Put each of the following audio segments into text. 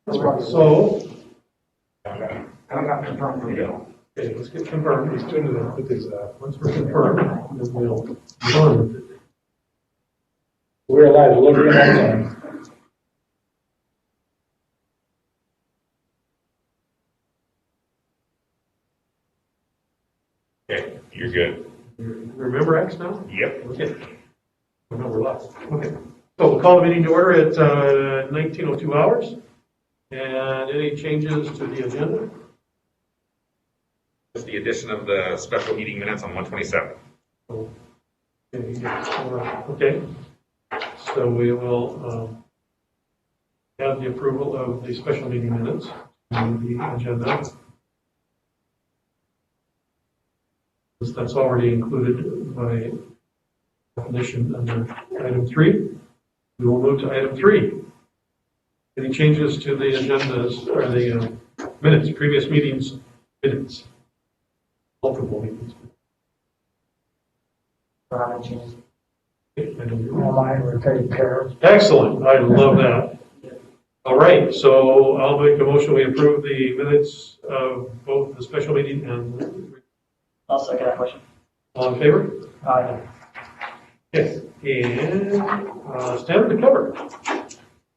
So, I got confirmed from you. okay, let's get confirmed. He's doing it with his, once we're confirmed, then we'll move on with it. We're allowed to look at that. Okay, you're good. You remember X now? Yep. Okay. No, we're lost. Okay. So we'll call the meeting to order at 19:02 hours. And any changes to the agenda? Just the addition of the special meeting minutes on 127. Okay. So we will have the approval of the special meeting minutes on the agenda. That's already included by definition under item 3. We will move to item 3. Any changes to the agendas or the minutes, previous meetings minutes? Multiple meetings. Okay, I don't do All mine were taken care of. Excellent, I love that. All right, so I'll make a motion, we approve the minutes of both the special meeting and, I'll second that question. all in favor? Aye. Yes. And standard to cover.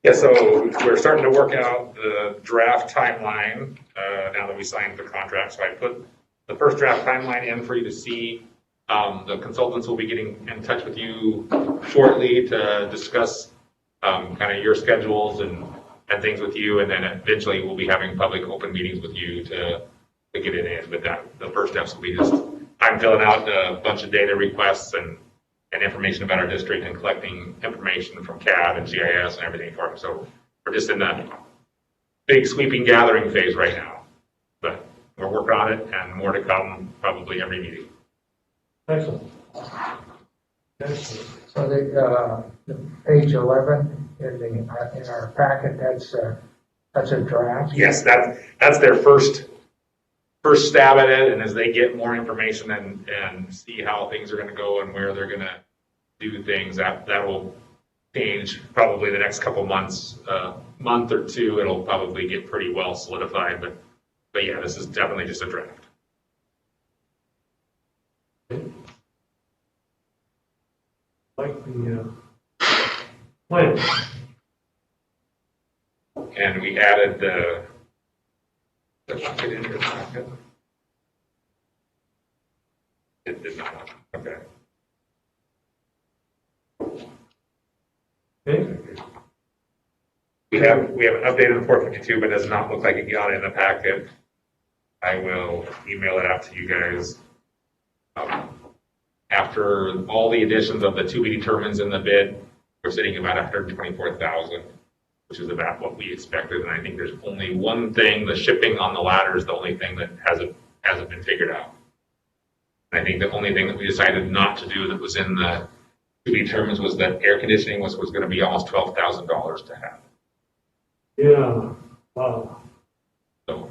Yeah, so we're starting to work out the draft timeline now that we signed the contract. So I put the first draft timeline in for you to see. The consultants will be getting in touch with you shortly to discuss kind of your schedules and things with you. And then eventually we'll be having public open meetings with you to get it in. But the first steps will be just I'm filling out a bunch of data requests and information about our district and collecting information from CAD and GIS and everything for them. So we're just in the big sweeping gathering phase right now. But we're working on it and more to come probably every meeting. Excellent. Excellent. So the page 11 in our packet, that's a draft. Yes, that's their first stab at it, and as they get more information and see how things are going to go and where they're going to do things, that will change probably the next couple months, month or two. It'll probably get pretty well solidified, but yeah, this is definitely just a draft. Like the plan. And we added the bucket in your packet. It did not. Okay. Okay. We have an updated 452, but it does not look like it got in the packet. I will email it out to you guys. After all the additions of the to be determines in the bid, we're sitting about 124,000, which is about what we expected. And I think there's only one thing: the shipping on the ladder is the only thing that hasn't been figured out. And I think the only thing that we decided not to do that was in the to be determines was that air conditioning was going to be almost $12,000 to have. Yeah. Wow. So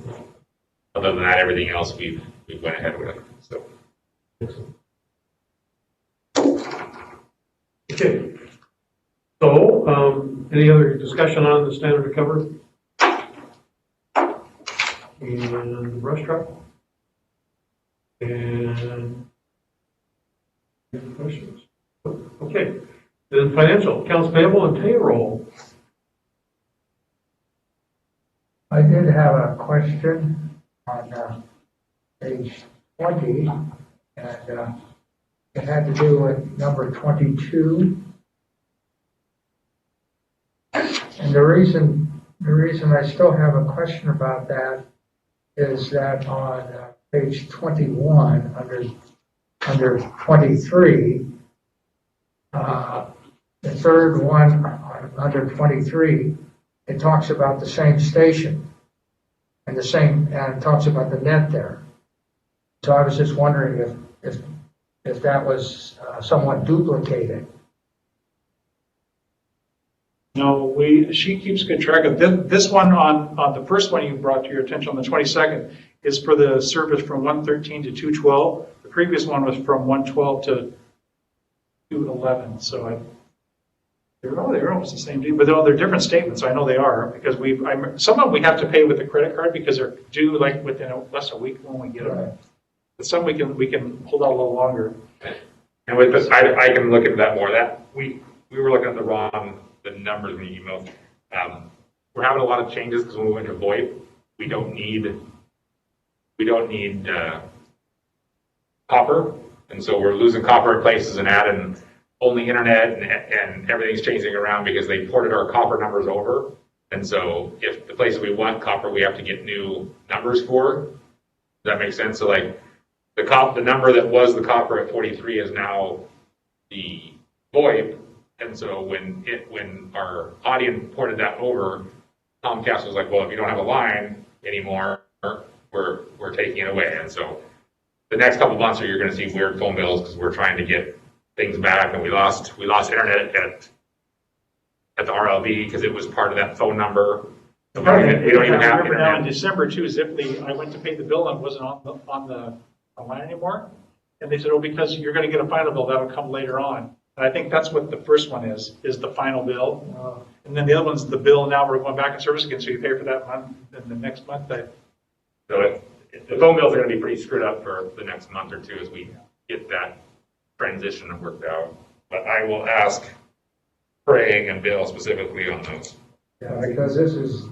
other than that, everything else we went ahead with. So. Excellent. Okay. So, any other discussion on the standard recovery? And the brush truck? And any questions? Okay. Then financial, accounts payable and payroll. I did have a question on page 20, and it had to do with number 22. And the reason I still have a question about that is that on page 21, under 23, the third one under 23, it talks about the same station and it talks about the net there. So I was just wondering if that was somewhat duplicated. No, she keeps good track of this one on the first one you brought to your attention on the 22nd is for the service from 113 to 212. The previous one was from 112 to 211. So They're almost the same deal, but they're different statements. I know they are because some of them we have to pay with a credit card because they're due like within less than a week when we get them. But some we can hold out a little longer. And with this, I can look into that more. That we were looking at the numbers in the email. We're having a lot of changes because when we went to VoIP, we don't need copper, and so we're losing copper in places and adding only internet, and everything's changing around because they ported our copper numbers over. And so if the places we want copper, we have to get new numbers for. Does that make sense? So like the number that was the copper at 43 is now the VoIP. And so when our audience ported that over, Comcast was like, well, if you don't have a line anymore, we're taking it away. And so the next couple of months, you're going to see weird phone bills because we're trying to get things back, and we lost internet at the RLB because it was part of that phone number. So we don't even have remember now in internet. December too, I went to pay the bill and it wasn't on the line anymore. And they said, oh, because you're going to get a final bill, that'll come later on. And I think that's what the first one is the final bill. And then the other one's the bill, now we're going back in service again, so you pay for that month, and the next month. So the phone bills are going to be pretty screwed up for the next month or two as we get that transition worked out. But I will ask Craig and Bill specifically on those. Yeah, because this is,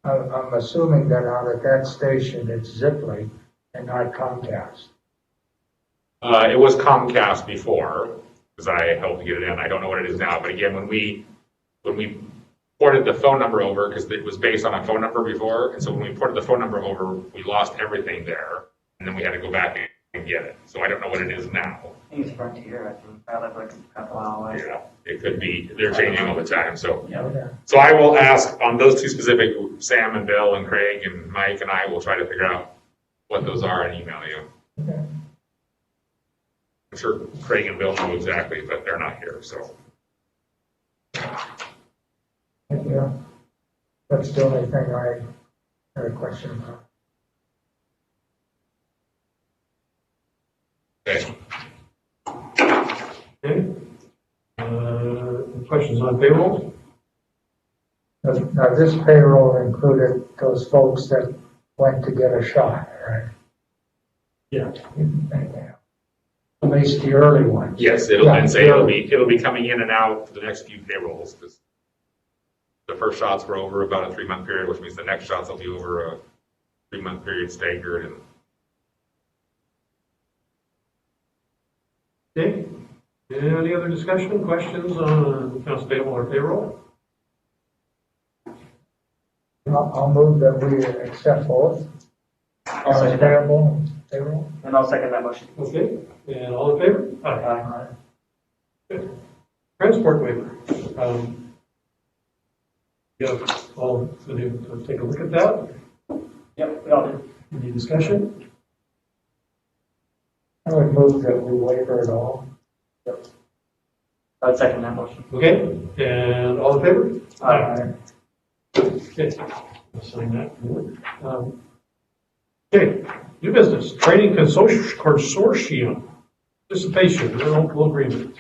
I'm assuming that out at that station, it's Ziply and not Comcast. It was Comcast before, because I helped get it in. I don't know what it is now, but again, when we ported the phone number over, because it was based on a phone number before, and so when we ported the phone number over, we lost everything there, and then we had to go back and get it. So I don't know what it is now. I think it's Frontier, I think. I live like a couple hours away. Yeah, it could be, they're changing all the time, so. Yeah. So I will ask on those two specific, Sam and Bill and Craig and Mike and I will try to figure out what those are and email you. Okay. I'm sure Craig and Bill know exactly, but they're not here, so. Yeah, that's the only thing I had a question about. Okay. Okay. Questions on payroll? Now, this payroll included those folks that went to get a shot, right? Yeah. At least the early ones. Yes, it'll be coming in and out for the next few payrolls, because the first shots were over about a 3-month period, which means the next shots will be over a 3-month period staggered. Okay. Any other discussion, questions on accounts payable or payroll? I'll move that we accept both. I'll second that. Payable, payroll. And I'll second that motion. Okay, and all in favor? Aye. Good. Transport waiver. Yeah, all going to take a look at that. Yep, we all did. Any discussion? I would move that we waiver it all. I'd second that motion. Okay, and all in favor? Aye. Okay, I'll sign that. Okay, new business, training consortium, participation, local agreement.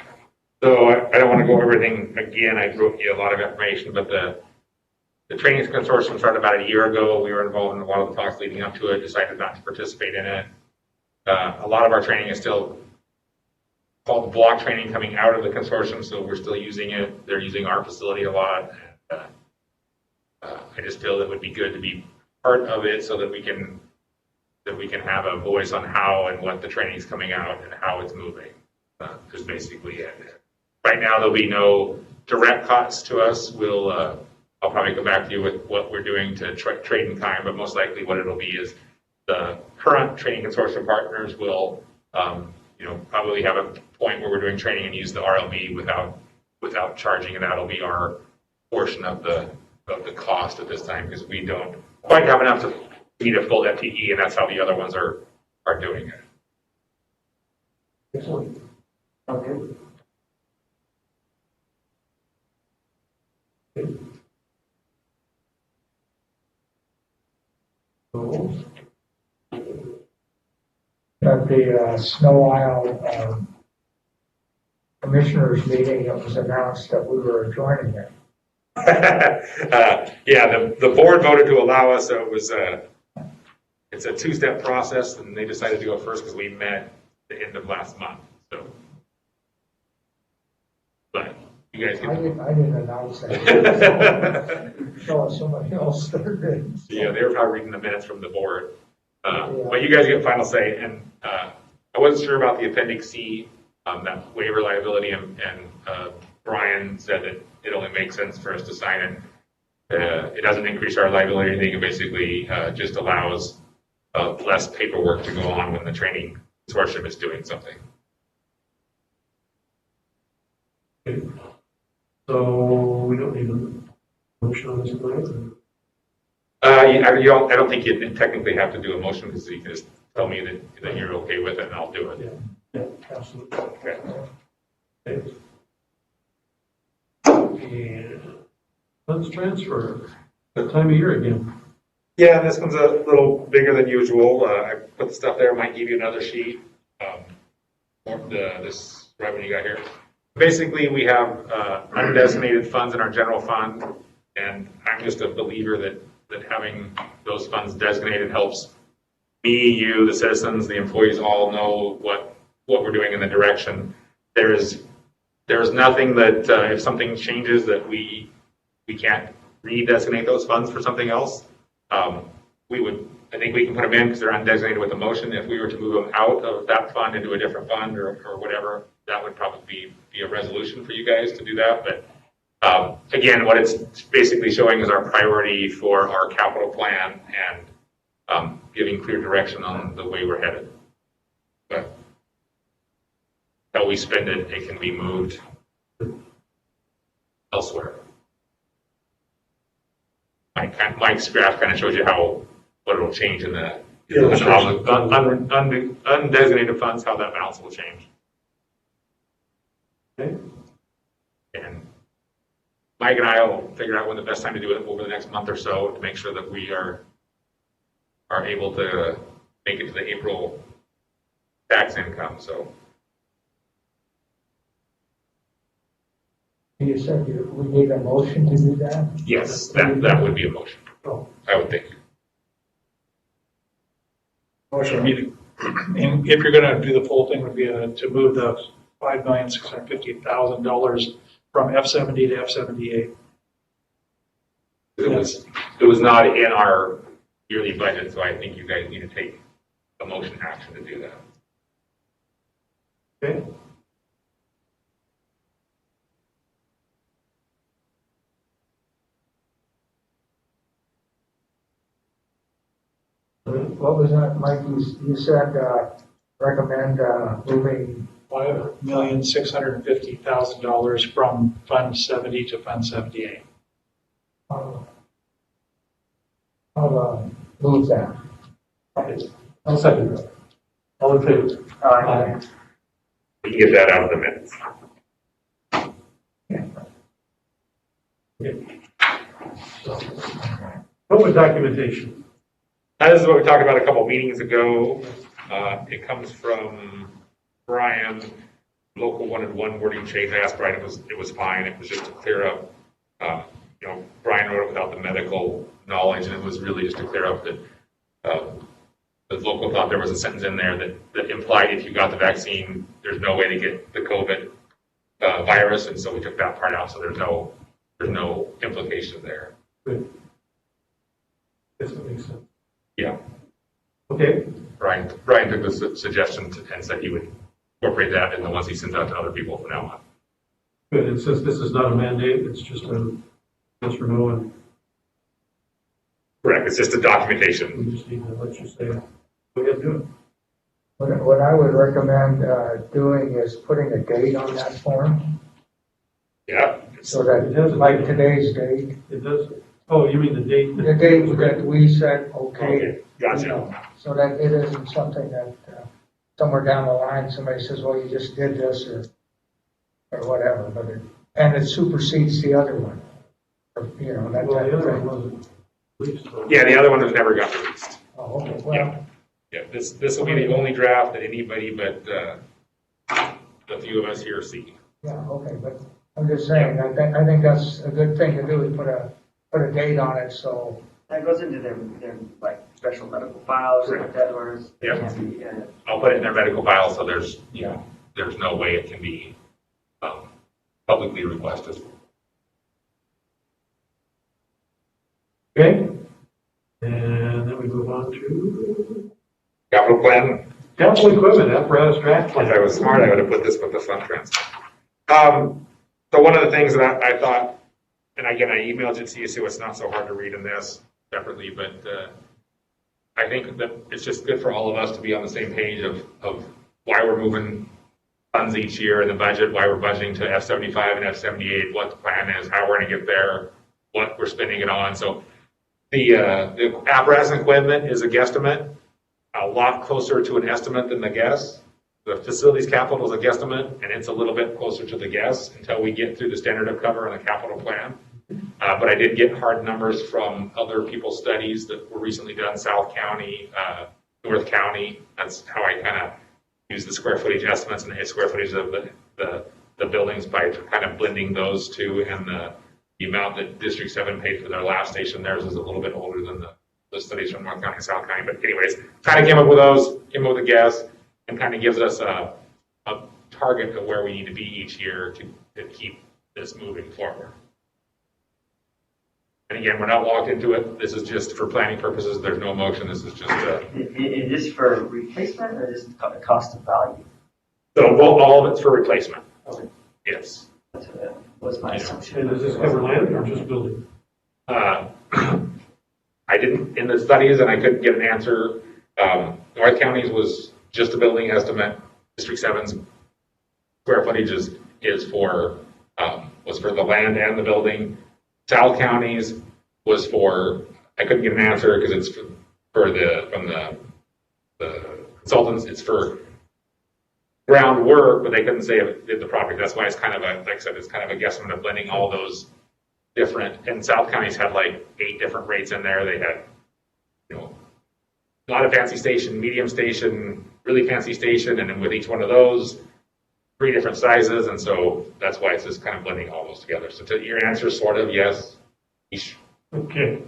So I don't want to go over everything again. I wrote you a lot of information, but the training consortium started about a year ago. We were involved in a lot of the talks leading up to it, decided not to participate in it. A lot of our training is still called block training coming out of the consortium, so we're still using it. They're using our facility a lot. I just feel it would be good to be part of it so that we can have a voice on how and what the training is coming out and how it's moving. Is basically it. Right now, there'll be no direct costs to us. I'll probably go back to you with what we're doing to trade in kind, but most likely what it'll be is the current training consortium partners will, probably have a point where we're doing training and use the RLB without charging, and that'll be our portion of the cost at this time, because we don't quite have enough to meet a full FTE, and that's how the other ones are doing it. Excellent. Okay. So, That the snow aisle commissioners meeting, it was announced that we were adjourning it. Yeah, the board voted to allow us, so it was it's a two-step process, and they decided to go first because we met the end of last month, so. But you guys I can. didn't announce that. So somebody else started. Yeah, they were probably reading the minutes from the board. But you guys get final say, and I wasn't sure about the Appendix C, that waiver liability, and Brian said that it only makes sense for us to sign it. It doesn't increase our liability or anything, it basically just allows less paperwork to go on when the training consortium is doing something. Okay. So we don't need a motion on this tonight? I don't think you technically have to do a motion, because you can just tell me that you're okay with it, and I'll do it. Yeah, absolutely. Okay. Okay. And funds transfer, that time of year again. Yeah, this one's a little bigger than usual. I put the stuff there, might give you another sheet. This revenue you got here. Basically, we have undesignated funds in our general fund, and I'm just a believer that having those funds designated helps me, you, the citizens, the employees all know what we're doing in the direction. There's nothing that if something changes that we can't redesignate those funds for something else. I think we can put them in because they're undesignated with a motion. If we were to move them out of that fund into a different fund or whatever, that would probably be a resolution for you guys to do that. But again, what it's basically showing is our priority for our capital plan and giving clear direction on the way we're headed. But how we spend it, it can be moved elsewhere. Mike's graph kind of shows you what it'll change in the undesignated funds, how that balance will change. Okay. And Mike and I will figure out when the best time to do it over the next month or so to make sure that we are able to make it to the April tax income. So You said we need a motion to do that? yes, that would be a motion, Oh, I would think. Motion meeting. And if you're gonna do the full thing, would be to move the $5,650,000 from F70 to F78. It was not in our yearly budget, so I think you guys need to take a motion action to do that. okay. What was that, Mike? You said, recommend, moving, $5,650,000 from Fund 70 to Fund 78. I'll move that. I'll second that. All in favor? Aye. We can get that out of the minutes. Okay. So, COVID documentation. This is what we talked about a couple of meetings ago. It comes from Brian. Local wanted one wording change. I asked Brian, it was fine. It was just to clear up. Brian wrote it without the medical knowledge, and it was really just to clear up that the local thought there was a sentence in there that implied if you got the vaccine, there's no way to get the COVID virus, and so we took that part out. So there's no implication there. Good. Guess that makes sense. Yeah. Okay. Brian took the suggestion and said he would incorporate that in the ones he sends out to other people from now on. Good. And since this is not a mandate, it's just a yes or no, and Correct. It's just a documentation. we just need to let you say, go ahead and do it. What I would recommend, doing is putting a date on that form, Yeah. so that, like today's date, It does. Oh, you mean the date? the date that we said, okay. Gotcha. you know, So that it isn't something that, somewhere down the line, somebody says, well, you just did this, or whatever, and it supersedes the other one. Or, that Well, type the of other thing. one wasn't released. so- Yeah, the other one has never got released. Oh, okay, Yeah. well, Yeah, this will be the only draft that anybody but the few of us here see. Yeah, okay, but I'm just saying, I think that's a good thing to do, is put a date on it, so. That goes into their like special medical files, like that, or it Yep. can't be, I'll put it in their medical file, so there's, there's no way it can be publicly requested. Okay? And then we move on to Capital plan, capital equipment, apparatus draft if plan. I was smart, I would have put this with the fund transfer. So one of the things that I thought, and again, I emailed it to you, so it's not so hard to read in this separately, but I think that it's just good for all of us to be on the same page of why we're moving funds each year in the budget, why we're budgeting to F-75 and F-78, what the plan is, how we're going to get there, what we're spending it on. So the apparatus and equipment is a guesstimate, a lot closer to an estimate than the guess. The facilities capital is a guesstimate, and it's a little bit closer to the guess until we get through the standard of cover and the capital plan. But I did get hard numbers from other people's studies that were recently done, South County, North County. That's how I kind of use the square footage estimates and the square footage of the buildings by kind of blending those two, and the amount that District 7 paid for their last station. Theirs is a little bit older than the studies from North County and South County. But anyways, kind of came up with those, came up with a guess, and kind of gives us a target of where we need to be each year to keep this moving forward. And again, we're not locked into it. This is just for planning purposes. There's no motion. This is just is this for replacement or is this cost of value? so all of it's for replacement. Okay. Yes. That's was my assumption. And does this cover land or just building? I didn't in the studies, and I couldn't get an answer. North County's was just a building estimate. District 7's square footage is for was for the land and the building. South County's was for, I couldn't get an answer because it's from the consultants. It's for groundwork, but they couldn't say if it did the project. That's why it's kind of like I said, it's kind of a guesstimate of blending all those different. And South County's had like 8 different rates in there. They had, not a fancy station, medium station, really fancy station, and then with each one of those, 3 different sizes, and so that's why it's just kind of blending all those together. So your answer is sort of yes. Okay.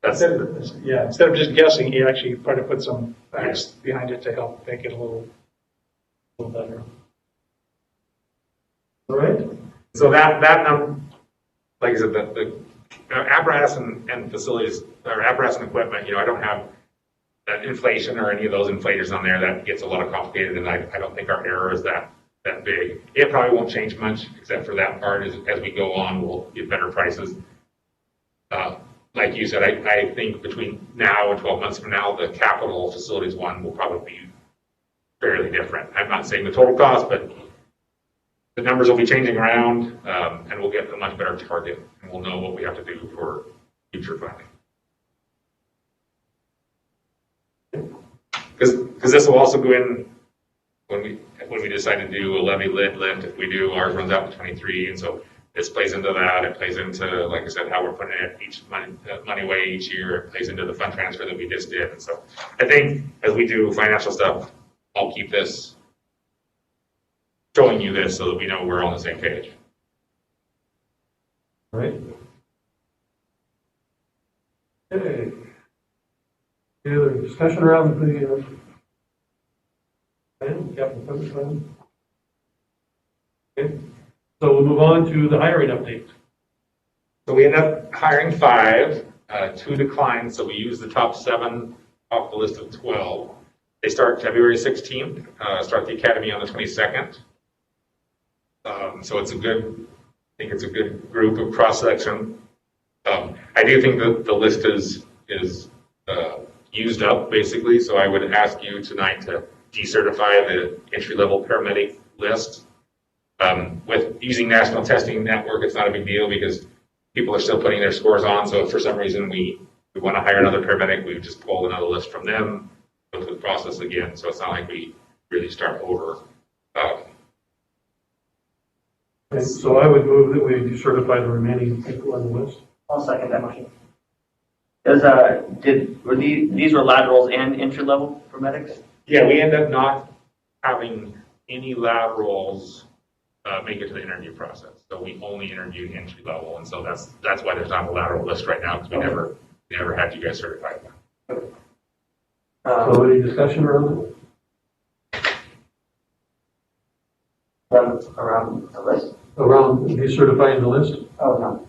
That's Instead of just guessing, you actually try to put some facts behind it to help make it a little better. All right. so that like I said, the apparatus and facilities or apparatus and equipment. I don't have inflation or any of those inflators on there. That gets a lot of complicated, and I don't think our error is that big. It probably won't change much except for that part. As we go on, we'll get better prices. Like you said, I think between now and 12 months from now, the capital facilities one will probably be fairly different. I'm not saying the total cost, but the numbers will be changing around, and we'll get a much better target, and we'll know what we have to do for future funding. Because this will also go in when we decide to do a levy lift. If we do, ours runs out to 23, and so this plays into that. It plays into, like I said, how we're putting it each money away each year. It plays into the fund transfer that we just did. And so I think as we do financial stuff, I'll keep this showing you this so that we know we're on the same page. All right. Okay. Any other discussion around the plan, capital equipment plan? Okay. So we'll move on to the hiring update. So we end up hiring 5, 2 declined. So we use the top 7 off the list of 12. They start February 16th, start the academy on the 22nd. So it's I think it's a good group of cross section. I do think that the list is used up basically. So I would ask you tonight to decertify the entry-level paramedic list. With using National Testing Network, it's not a big deal because people are still putting their scores on. So if for some reason we want to hire another paramedic, we would just pull another list from them, go through the process again. So it's not like we really start over. And so I would move that we decertify the remaining people on the list. I'll second that motion. These were laterals and entry level for medics? Yeah, we end up not having any laterals make it to the interview process. So we only interview entry level, and so that's why there's not a lateral list right now, because we never had you guys certified. So any discussion around Around the list? around decertifying the list? Oh, no.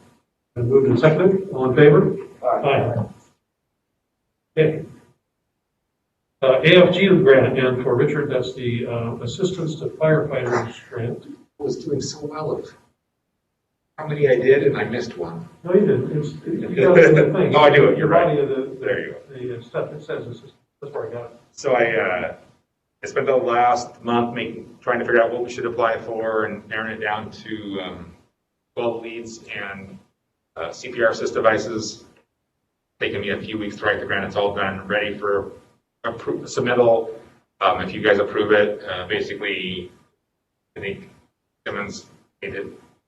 Been moved and seconded, all in favor? Aye. Okay. AFG grant, and for Richard, that's the Assistance to Firefighters grant. I was doing so well of how many I did, and I missed one. No, you didn't. It's the thing. Oh, I do it. Your You're right. body of the There you go. the stuff that says this. That's where I got it. So I spent the last month trying to figure out what we should apply for and narrowing it down to 12 leads and CPR assist devices. Taken me a few weeks to write the grant. It's all done, ready for submittal. If you guys approve it, basically, I think Simmons made it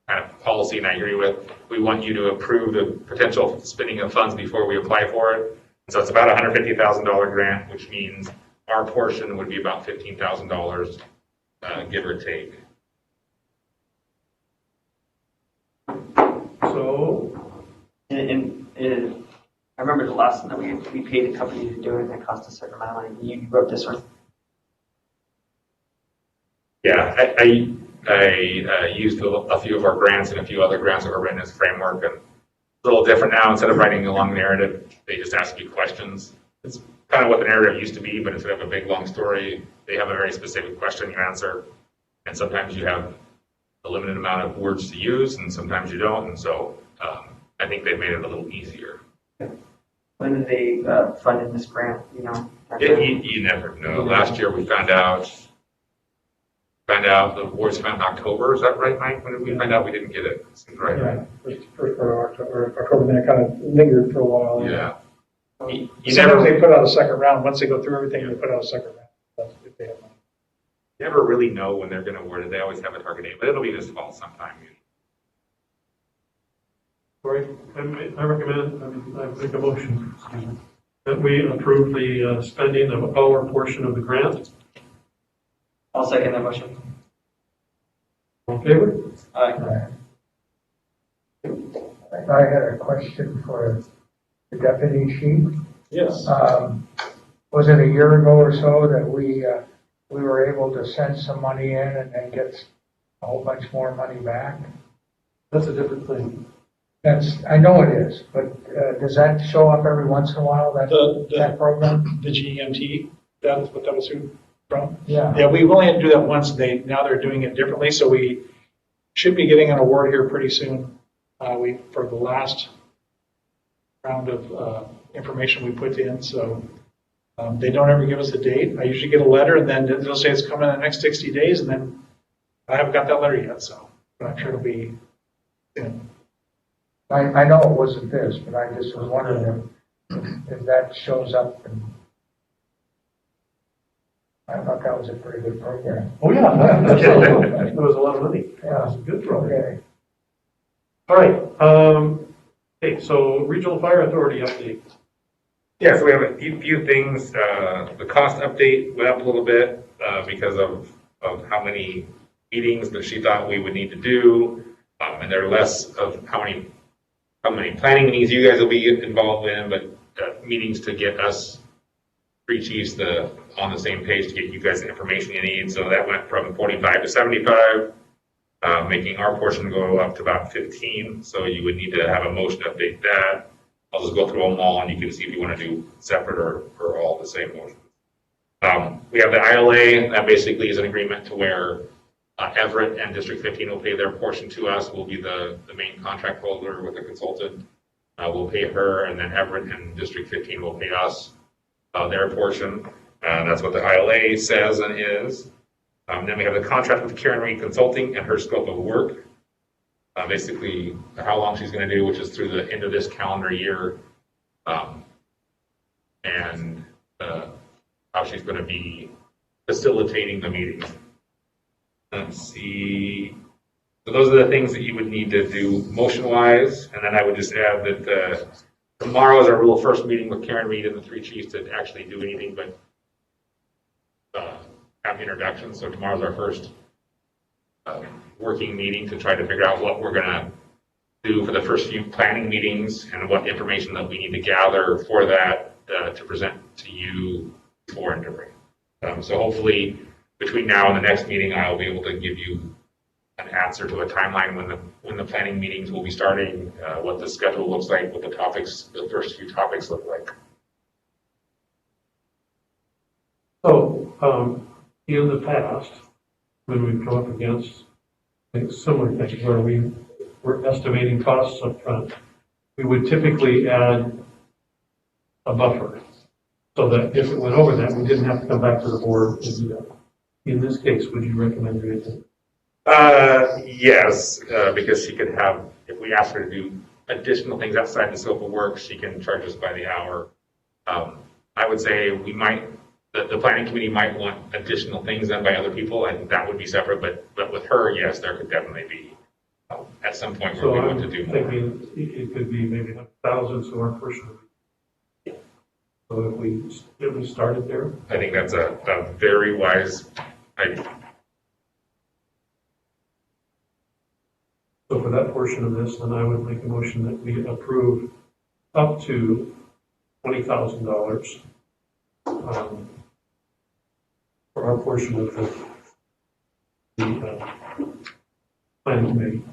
kind of policy, and I agree with. We want you to approve the potential spending of funds before we apply for it. So it's about a $150,000 grant, which means our portion would be about $15,000, give or take. So, And I remember the last one that we paid a company to do it, and it cost a certain amount of money. You wrote this one. Yeah, I used a few of our grants and a few other grants that were written as framework, and it's a little different now. Instead of writing a long narrative, they just ask you questions. It's kind of what the narrative used to be, but instead of a big long story, they have a very specific question you answer, and sometimes you have a limited amount of words to use, and sometimes you don't, and so I think they've made it a little easier. When did they funded this grant, you know? You never know. Last year we found out the awards found in October. Is that right, Mike? When did we find out we didn't get it? Seems right. Yeah, first part of October, then it kind of lingered for a while. Yeah. You Sometimes never they put out a second round. Once they go through everything, they put out a second round. That's if they have money. never really know when they're going to award it. They always have a target date, but it'll be this fall sometime. Corey, I recommend, I make a motion that we approve the spending of our portion of the grant. I'll second that motion. All in favor? Aye. I had a question for the deputy chief. Yes. Was it a year ago or so that we were able to send some money in and then get a whole bunch more money back? That's a different thing. I know it is, but does that show up every once in a while, that program? The GEMT, that is what that was from? Yeah. Yeah, we only had to do that once. Now they're doing it differently, so we should be getting an award here pretty soon. For the last round of information we put in, so they don't ever give us a date. I usually get a letter, and then they'll say it's coming in the next 60 days, and then I haven't got that letter yet, so but I'm sure it'll be soon. I know it wasn't this, but I just was wondering if that shows up. And I thought that was a pretty good program. Oh, yeah, absolutely. That was a lot of money. Yeah. It's a good program. Okay. All right. Okay, so Regional Fire Authority update. Yeah, so we have a few things. The cost update went up a little bit because of how many meetings that she thought we would need to do. And there are less of how many planning meetings you guys will be involved in, but meetings to get us three chiefs on the same page to get you guys the information you need. So that went from 45 to 75, making our portion go up to about 15. So you would need to have a motion to update that. I'll just go through them all, and you can see if you want to do separate or all the same motion. We have the ILA. That basically is an agreement to where Everett and District 15 will pay their portion to us. We'll be the main contract holder with the consultant. We'll pay her, and then Everett and District 15 will pay us their portion. That's what the ILA says and is. Then we have the contract with Karen Reed Consulting and her scope of work. Basically, how long she's going to do, which is through the end of this calendar year, and how she's going to be facilitating the meetings. Let's see. So those are the things that you would need to do motion-wise, and then I would just add that tomorrow is our real first meeting with Karen Reed and the three chiefs to actually do anything but have introductions. So tomorrow's our first working meeting to try to figure out what we're gonna do for the first few planning meetings and what information that we need to gather for that to present to you for and during. So hopefully between now and the next meeting, I'll be able to give you an answer to a timeline when the planning meetings will be starting, what the schedule looks like, what the topics, the first few topics look like. So, in the past, when we've come up against similar things where we were estimating costs up front, we would typically add a buffer so that if it went over that, we didn't have to come back to the board and do that. In this case, would you recommend doing that? Yes, because she could have, if we ask her to do additional things outside the scope of work, she can charge us by the hour. I would say we might, the planning committee might want additional things done by other people. I think that would be separate, but with her, yes, there could definitely be at some point where So we I'm want to do more. thinking it could be maybe 1,000, so our portion would be. So if we started there, I think that's a very wise idea. so for that portion of this, then I would make a motion that we approve up to $20,000 for our portion of the planning committee.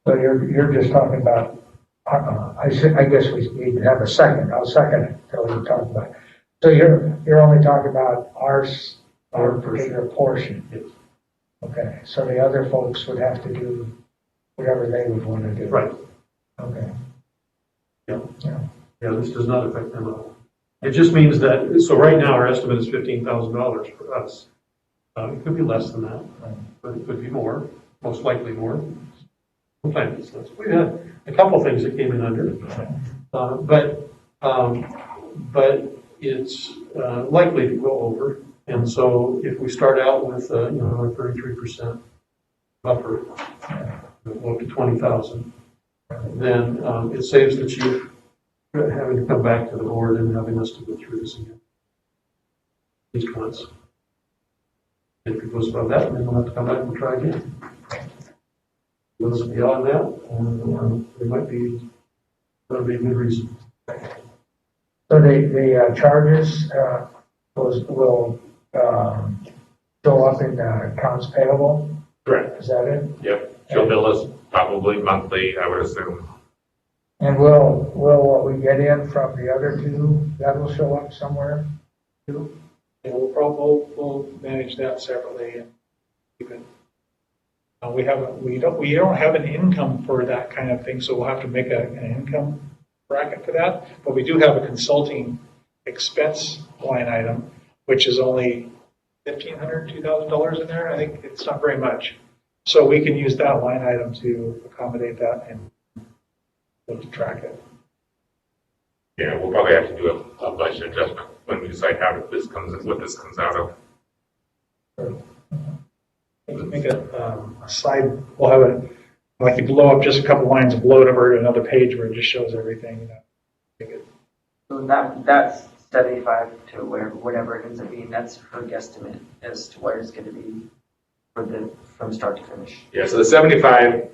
So you're just talking about, I guess we need to have a second. I'll second it until we talk about it. So you're only talking about our particular portion. Yes. Okay, so the other folks would have to do whatever they would want to do. Right. Okay. Yeah. Yeah. Yeah, this does not affect them at all. It just means that, so right now, our estimate is $15,000 for us. It could be less than that, but it could be more, most likely more. We've had a couple things that came in under, but it's likely to go over. And so if we start out with, a 33% buffer, up to 20,000, then it saves the chief having to come back to the board and having us to go through this again. Each month. If it goes above that, then we'll have to come back and try again. Goes beyond that, and there might be, that'll be a good reason. So the charges will show up in accounts payable? Correct. Is that it? Yep. She'll bill us probably monthly, I would assume. And will what we get in from the other two, that will show up somewhere too? Yeah, we'll manage that separately and keep it. We don't have an income for that kind of thing, so we'll have to make an income bracket for that. But we do have a consulting expense line item, which is only $1,500, $2,000 in there. I think it's not very much. So we can use that line item to accommodate that and to track it. Yeah, we'll probably have to do a budget adjustment when we decide what this comes out of. Make a side, we'll have a, like you blow up just a couple lines and blow it over to another page where it just shows everything. Make it. So that's 75 to whatever it ends up being. That's her guesstimate as to what it's going to be from start to finish. Yeah, so the 75,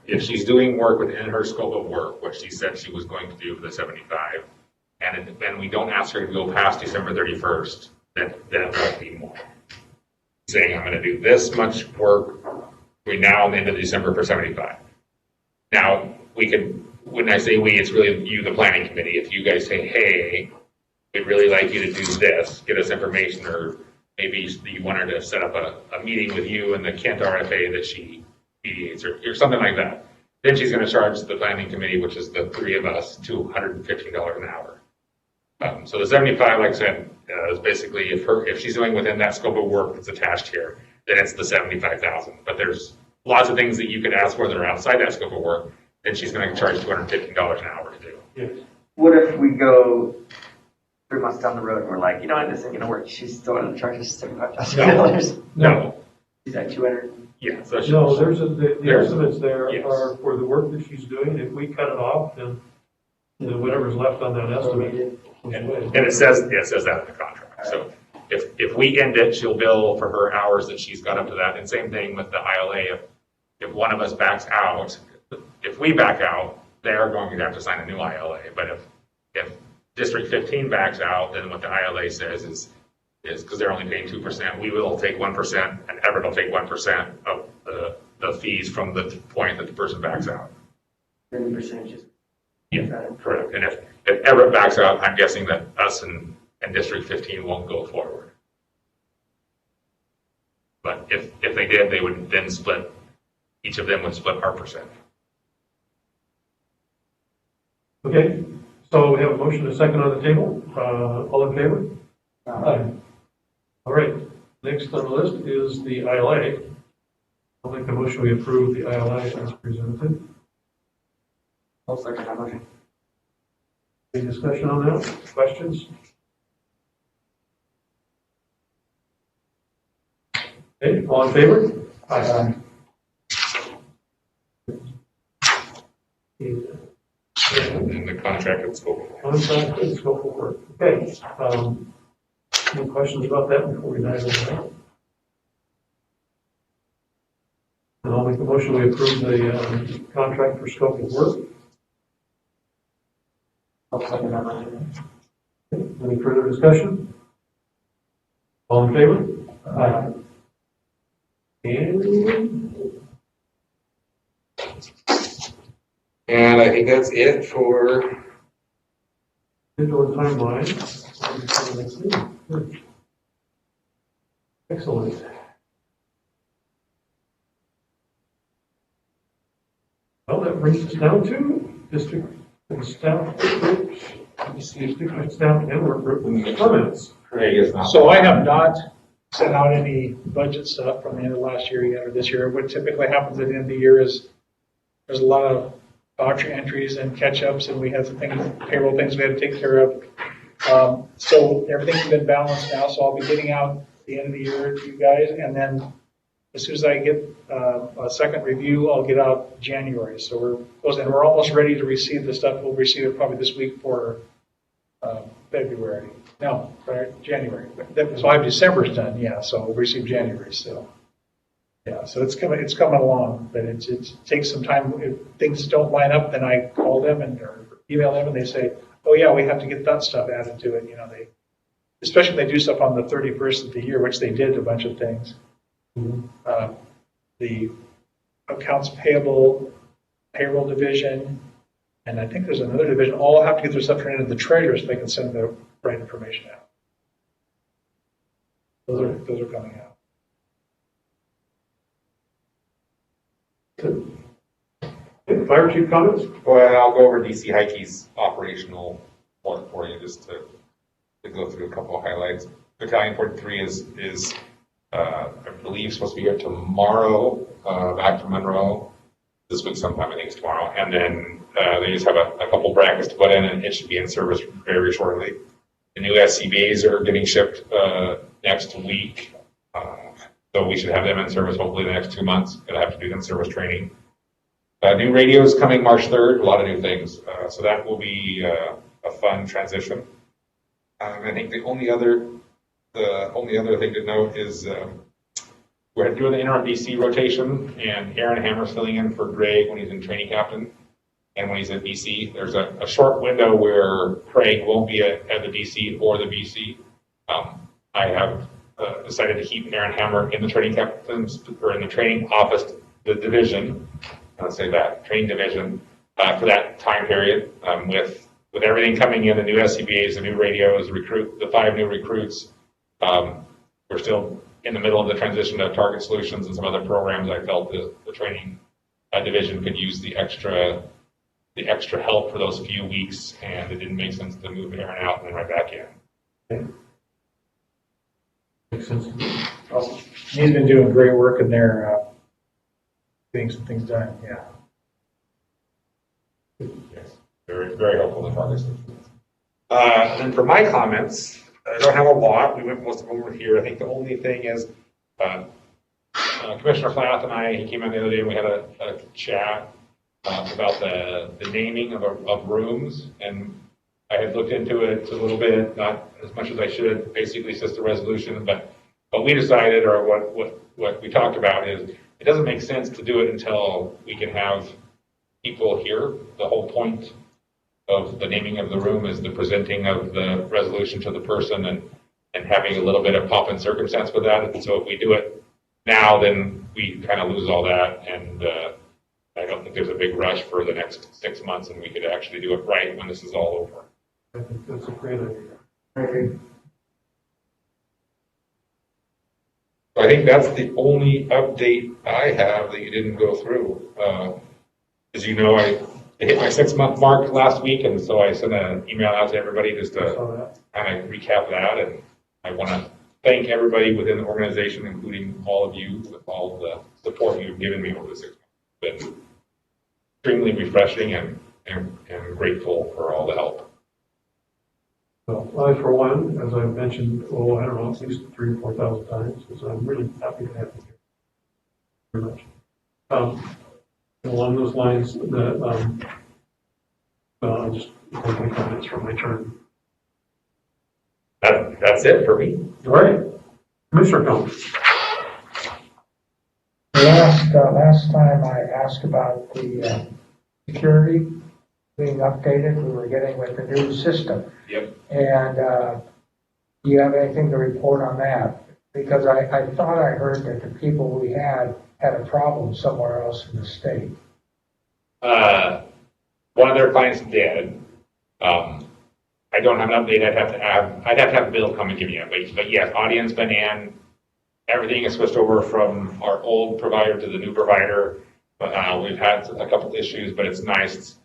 if she's doing work within her scope of work, what she said she was going to do for the 75, and we don't ask her to go past December 31st, then it won't be more. Saying I'm going to do this much work between now and the end of December for 75. Now, we could, when I say we, it's really you, the planning committee. If you guys say, hey, we'd really like you to do this, get us information, or maybe you want her to set up a meeting with you and the Kent RFA that she mediates, or something like that. Then she's going to charge the planning committee, which is the three of us, $215 an hour. So the 75, like I said, is basically if she's doing within that scope of work that's attached here, then it's the 75,000. But there's lots of things that you could ask for that are outside that scope of work, then she's going to charge $215 an hour to do. Yes. What if we go 3 months down the road and we're like, you know what, this ain't going to work. She's still going to charge us $75,000. No. She's at 200. Yeah. So No, the estimates there Yes. are for the work that she's doing. If we cut it off, then whatever's left on that estimate. And it says that in the contract. So if we end it, she'll bill for her hours that she's got up to that. And same thing with the ILA. If one of us backs out, if we back out, they're going to have to sign a new ILA. But if District 15 backs out, then what the ILA says is because they're only paying 2%, we will take 1%, and Everett will take 1% of the fees from the point that the person backs out. Then the percentages. Yeah, correct. And if Everett backs out, I'm guessing that us and District 15 won't go forward. But if they did, they would then split, each of them would split our percent. Okay, so we have a motion and a second on the table. All in favor? Aye. All right, next on the list is the ILA. I'll make the motion we approve the ILA as presented. I'll second that motion. Any discussion on that? Questions? Okay, all in favor? Aye. And the contract and scope of work. Contract and scope of work. Okay, any questions about that before we dive into that? And I'll make the motion we approve the contract for scope of work. I'll second that motion. Any further discussion? All in favor? Aye. And I think that's it for. Schedule and timeline. Excellent. Well, that brings us down to district and staff groups. District staff and work group comments. Craig is not. So I have not sent out any budget stuff from the end of last year yet or this year. What typically happens at the end of the year is there's a lot of voucher entries and catch-ups, and we have some things, payroll things we had to take care of. So everything's been balanced now, so I'll be getting out at the end of the year to you guys, and then as soon as I get a second review, I'll get out January. So we're almost ready to receive the stuff. We'll receive it probably this week for February. No, right, January. So I have December's done, yeah, so we'll receive January still. Yeah, so it's coming along, but it takes some time. If things don't line up, then I call them or email them, and they say, "Oh yeah, we have to get that stuff added to it." You know, especially when they do stuff on the 31st of the year, which they did a bunch of things. The accounts payable, payroll division, and I think there's another division. All have to get their stuff turned into the treasurer so they can send the right information out. Those are coming out. Good. Okay, fire chief comments? Well, I'll go over DC Heike's operational report for you just to go through a couple of highlights. Battalion 43 is I believe supposed to be here tomorrow, back from Monroe. This week sometime, I think it's tomorrow. And then they just have a couple brackets to put in, and it should be in service very shortly. The new SCBAs are getting shipped next week. So we should have them in service hopefully the next 2 months. Gonna have to do them service training. New radios coming March 3rd, a lot of new things. So that will be a fun transition. I think the only other thing to note is we're doing the interim DC rotation, and Aaron Hammer's filling in for Greg when he's in training captain. And when he's at BC, there's a short window where Craig won't be at the DC or the BC. I have decided to keep Aaron Hammer in the training captains or in the training office, the division. I'll say that training division for that time period. With everything coming in, the new SCBAs, the new radios, the 5 new recruits. We're still in the middle of the transition to Target Solutions and some other programs. I felt the training division could use the extra help for those few weeks, and it didn't make sense to move Aaron out and then right back in. Okay. Makes sense. Awesome. He's been doing great work in there, getting some things done. Yeah. Yes, very, very helpful in Target Solutions. And then for my comments, I don't have a lot. We went most of them over here. I think the only thing is Commissioner Flath and I, he came in the other day and we had a chat. about the naming of rooms, and I had looked into it a little bit, not as much as I should. Basically, it's just a resolution, but what we decided, or what we talked about, is it doesn't make sense to do it until we can have people here. The whole point of the naming of the room is the presenting of the resolution to the person and having a little bit of pomp and circumstance with that. And so if we do it now, then we kind of lose all that, and I don't think there's a big rush for the next 6 months, and we could actually do it right when this is all over. I think that's a great idea. Maybe. I think that's the only update I have that you didn't go through. As you know, I hit my 6-month mark last week, and so I sent an email out to everybody just I to saw that. kind of recap that. And I want to thank everybody within the organization, including all of you, with all the support you've given me over the 6 months. It's been extremely refreshing and grateful for all the help. So I, for one, as I've mentioned, I don't know, at least 3,000 or 4,000 times, so I'm really happy to have you here. Very much. Along those lines, that I'll just take my comments from my turn. That's it for me. All right, Commissioner comments. Last time I asked about the security being updated, we were getting with the new system. Yep. And do you have anything to report on that? Because I thought I heard that the people we had a problem somewhere else in the state. One of their clients did. I don't have an update. I'd have to have Bill come and give me an update. But yes, audience been in. Everything is switched over from our old provider to the new provider. We've had a couple issues, but it's nice.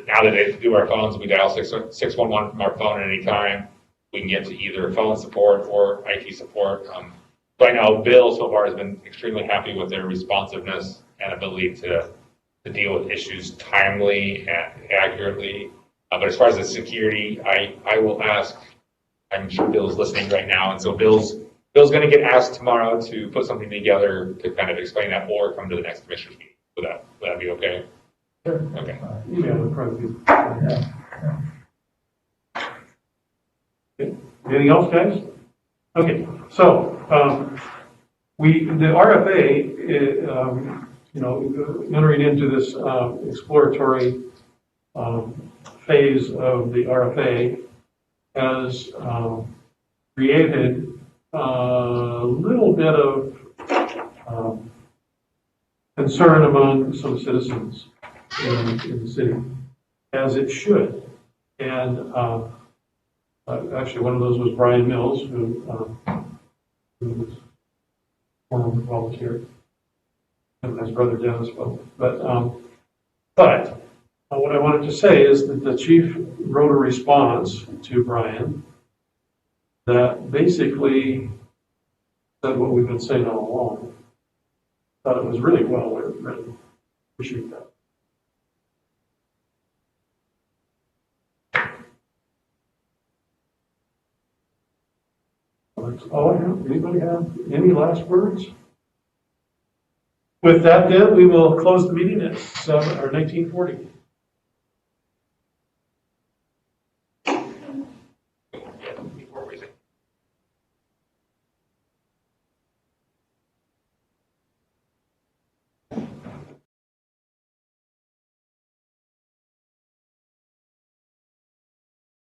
Now that they do our phones, we dial 611 from our phone at any time. We can get to either phone support or IT support. So I know Bill so far has been extremely happy with their responsiveness and ability to deal with issues timely and accurately. But as far as the security, I will ask, I'm sure Bill's listening right now, and so Bill's going to get asked tomorrow to put something together to kind of explain that or come to the next commissioners meeting. Would that be okay? Sure. Okay. Yeah, would probably be. Okay. Anything else, guys? Okay, so the RFA, entering into this exploratory phase of the RFA has created a little bit of concern among some citizens in the city, as it should. And actually, one of those was Brian Mills, who was a former volunteer, and his brother Dennis both. But what I wanted to say is that the chief wrote a response to Brian that basically said what we've been saying all along. Thought it was really well written. Appreciate that. That's all I have. Anybody have any last words? With that, then, we will close the meeting at 19:40.